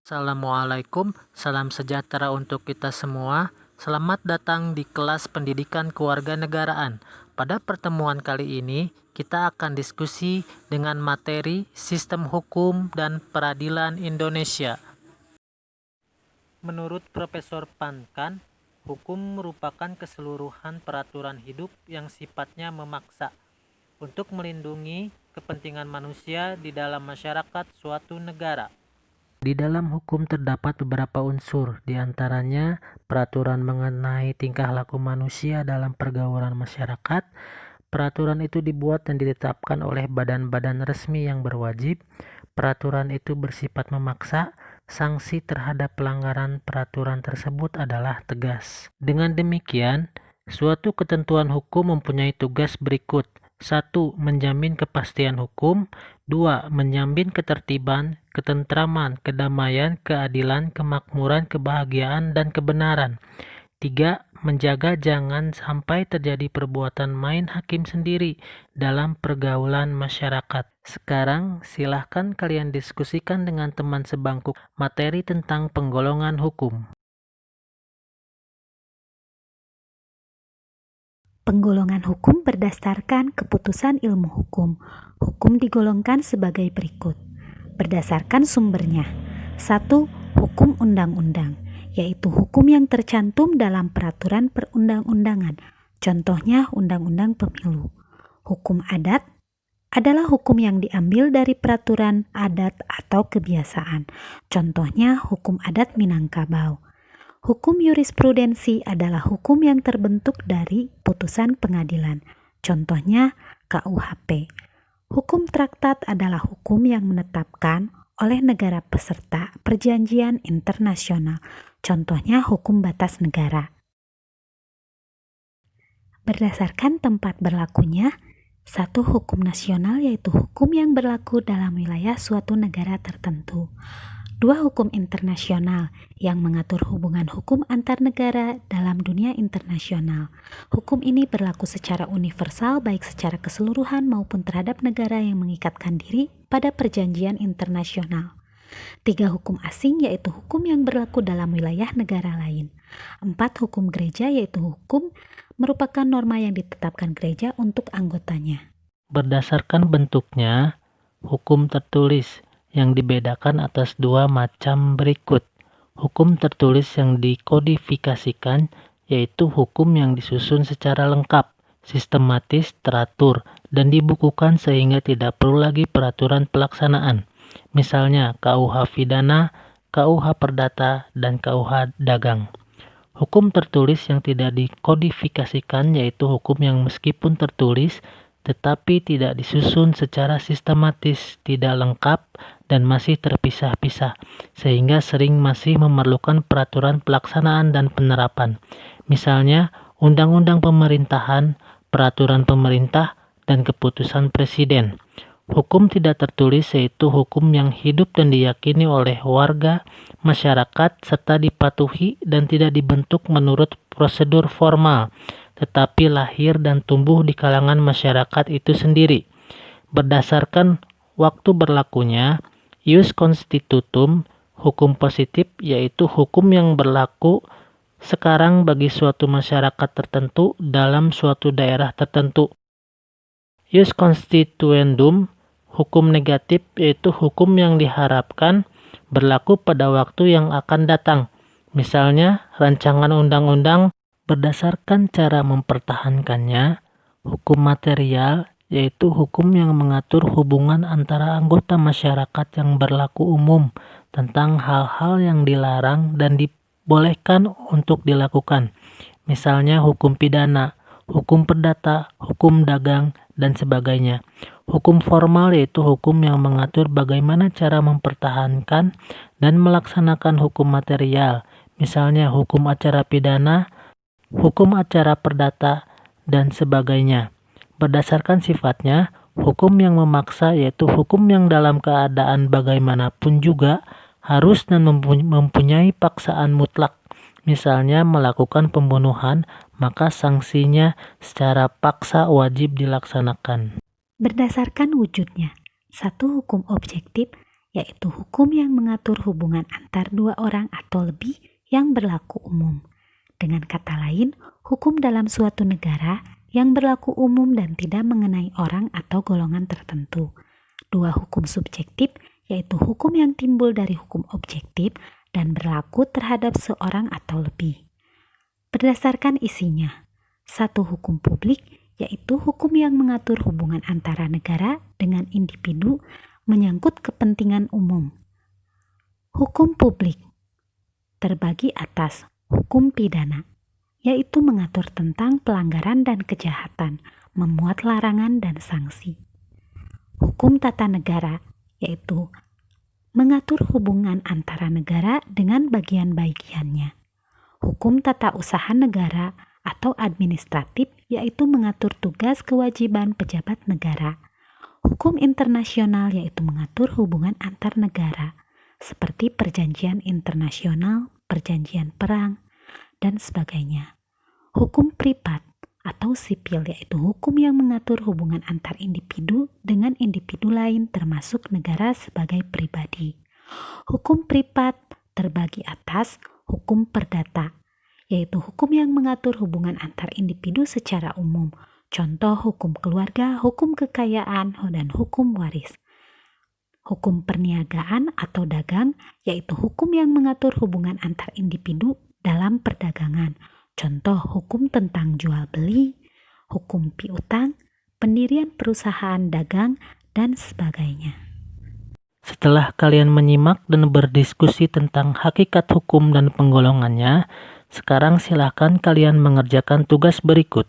Assalamualaikum, salam sejahtera untuk kita semua. Selamat datang di kelas pendidikan kewarganegaraan. Pada pertemuan kali ini, kita akan diskusi dengan materi Sistem Hukum dan Peradilan Indonesia. Menurut Profesor Pankan, hukum merupakan keseluruhan peraturan hidup yang sifatnya memaksa untuk melindungi kepentingan manusia di dalam masyarakat suatu negara. Di dalam hukum terdapat beberapa unsur, diantaranya peraturan mengenai tingkah laku manusia dalam pergaulan masyarakat. Peraturan itu dibuat dan ditetapkan oleh badan-badan resmi yang berwajib. Peraturan itu bersifat memaksa. Sanksi terhadap pelanggaran peraturan tersebut adalah tegas. Dengan demikian, suatu ketentuan hukum mempunyai tugas berikut. 1. Menjamin kepastian hukum. 2. Menjamin ketertiban, ketentraman, kedamaian, keadilan, kemakmuran, kebahagiaan, dan kebenaran. 3. Menjaga jangan sampai terjadi perbuatan main hakim sendiri dalam pergaulan masyarakat. Sekarang silahkan kalian diskusikan dengan teman sebangku materi tentang penggolongan hukum. Penggolongan hukum berdasarkan keputusan ilmu hukum. Hukum digolongkan sebagai berikut. Berdasarkan sumbernya. 1. Hukum undang-undang, yaitu hukum yang tercantum dalam peraturan perundang-undangan. Contohnya Undang-Undang Pemilu. Hukum adat adalah hukum yang diambil dari peraturan adat atau kebiasaan. Contohnya Hukum Adat Minangkabau. Hukum yurisprudensi adalah hukum yang terbentuk dari putusan pengadilan. Contohnya KUHP. Hukum traktat adalah hukum yang menetapkan oleh negara peserta perjanjian internasional. Contohnya hukum batas negara. Berdasarkan tempat berlakunya, 1. Hukum nasional yaitu hukum yang berlaku dalam wilayah suatu negara tertentu. 2. Hukum internasional yang mengatur hubungan hukum antar negara dalam dunia internasional. Hukum ini berlaku secara universal baik secara keseluruhan maupun terhadap negara yang mengikatkan diri pada perjanjian internasional. 3. Hukum asing yaitu hukum yang berlaku dalam wilayah negara lain. 4. Hukum gereja yaitu hukum merupakan norma yang ditetapkan gereja untuk anggotanya. Berdasarkan bentuknya, hukum tertulis yang dibedakan atas dua macam berikut. Hukum tertulis yang dikodifikasikan yaitu hukum yang disusun secara lengkap, sistematis, teratur, dan dibukukan sehingga tidak perlu lagi peraturan pelaksanaan. Misalnya KUH Pidana, KUH Perdata, dan KUH Dagang. Hukum tertulis yang tidak dikodifikasikan yaitu hukum yang meskipun tertulis tetapi tidak disusun secara sistematis, tidak lengkap, dan masih terpisah-pisah, sehingga sering masih memerlukan peraturan pelaksanaan dan penerapan. Misalnya, Undang-Undang Pemerintahan, Peraturan Pemerintah, dan Keputusan Presiden. Hukum tidak tertulis yaitu hukum yang hidup dan diyakini oleh warga, masyarakat, serta dipatuhi dan tidak dibentuk menurut prosedur formal, tetapi lahir dan tumbuh di kalangan masyarakat itu sendiri. Berdasarkan waktu berlakunya, ius constitutum, hukum positif yaitu hukum yang berlaku sekarang bagi suatu masyarakat tertentu dalam suatu daerah tertentu. Ius constituendum, hukum negatif yaitu hukum yang diharapkan berlaku pada waktu yang akan datang. Misalnya, rancangan undang-undang. Berdasarkan cara mempertahankannya, hukum material yaitu hukum yang mengatur hubungan antara anggota masyarakat yang berlaku umum tentang hal-hal yang dilarang dan dibolehkan untuk dilakukan. Misalnya hukum pidana, hukum perdata, hukum dagang, dan sebagainya. Hukum formal yaitu hukum yang mengatur bagaimana cara mempertahankan dan melaksanakan hukum material. Misalnya hukum acara pidana, hukum acara perdata, dan sebagainya. Berdasarkan sifatnya, hukum yang memaksa yaitu hukum yang dalam keadaan bagaimanapun juga harus dan mempunyai paksaan mutlak. Misalnya melakukan pembunuhan, maka sanksinya secara paksa wajib dilaksanakan. Berdasarkan wujudnya. 1. Hukum objektif yaitu hukum yang mengatur hubungan antar dua orang atau lebih yang berlaku umum. Dengan kata lain, hukum dalam suatu negara yang berlaku umum dan tidak mengenai orang atau golongan tertentu. Dua hukum subjektif, yaitu hukum yang timbul dari hukum objektif dan berlaku terhadap seorang atau lebih. Berdasarkan isinya, satu hukum publik, yaitu hukum yang mengatur hubungan antara negara dengan individu menyangkut kepentingan umum. Hukum publik terbagi atas hukum pidana, yaitu mengatur tentang pelanggaran dan kejahatan, memuat larangan dan sanksi. Hukum tata negara, yaitu mengatur hubungan antara negara dengan bagian-bagiannya. Hukum tata usaha negara atau administratif, yaitu mengatur tugas kewajiban pejabat negara. Hukum internasional, yaitu mengatur hubungan antar negara, seperti perjanjian internasional, perjanjian perang, dan sebagainya. Hukum privat atau sipil, yaitu hukum yang mengatur hubungan antar individu dengan individu lain termasuk negara sebagai pribadi. Hukum privat terbagi atas hukum perdata, yaitu hukum yang mengatur hubungan antar individu secara umum. Contoh hukum keluarga, hukum kekayaan, dan hukum waris. Hukum perniagaan atau dagang, yaitu hukum yang mengatur hubungan antar individu dalam perdagangan. Contoh hukum tentang jual beli, hukum piutang, pendirian perusahaan dagang, dan sebagainya. Setelah kalian menyimak dan berdiskusi tentang hakikat hukum dan penggolongannya, sekarang silakan kalian mengerjakan tugas berikut.